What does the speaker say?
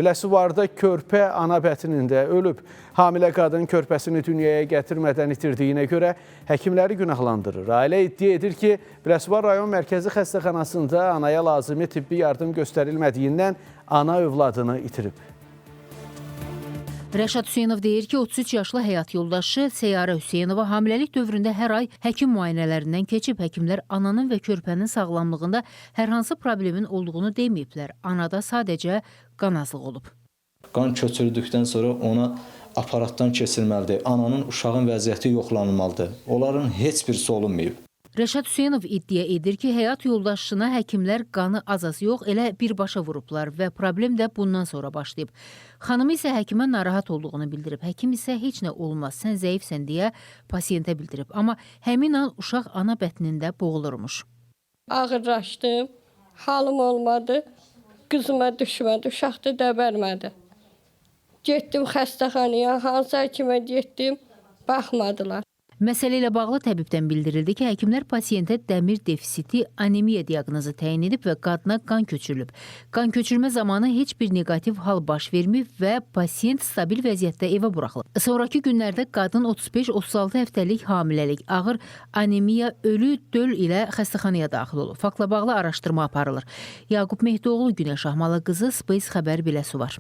Biləsuvarda körpə ana bətnində ölüb. Hamilə qadın körpəsini dünyaya gətirmədən itirdiyinə görə həkimləri günahlandırır. Ailə iddia edir ki, Biləsuvar rayon mərkəzi xəstəxanasında anaya lazımi tibbi yardım göstərilmədiyindən ana övladını itirib. Rəşad Hüseynov deyir ki, 33 yaşlı həyat yoldaşı Seyarə Hüseynova hamiləlik dövründə hər ay həkim müayinələrindən keçib. Həkimlər ananın və körpənin sağlamlığında hər hansı problemin olduğunu deməyiblər. Anada sadəcə qan azlığı olub. Qan köçürüldükdən sonra ona aparatdan keçirməlidir. Ananın, uşağın vəziyyəti yoxlanılmalıdır. Onların heç birisi olunmayıb. Rəşad Hüseynov iddia edir ki, həyat yoldaşına həkimlər qanı az yox, elə birbaşa vurublar və problem də bundan sonra başlayıb. Xanımı isə həkimə narahat olduğunu bildirib. Həkim isə heç nə olmaz, sən zəifsən deyə pasiyentə bildirib. Amma həmin an uşaq ana bətnində boğulurmuş. Ağırlaşdım, halım olmadı, qızıma düşmədi, uşaq da dəbərmədi. Getdim xəstəxanaya, hansı həkimə getdim, baxmadılar. Məsələ ilə bağlı təbibdən bildirildi ki, həkimlər pasiyentə dəmir defisiti, anemiya diaqnozu təyin edib və qadına qan köçürülüb. Qan köçürmə zamanı heç bir neqativ hal baş verməyib və pasiyent stabil vəziyyətdə evə buraxılıb. Sonrakı günlərdə qadın 35-36 həftəlik hamiləlik, ağır anemiya, ölü döl ilə xəstəxanaya daxil olub. Faktla bağlı araşdırma aparılır. Yaqub Mehdoğlu, Günəş Ahmalı qızı, Space xəbər Biləsuvar.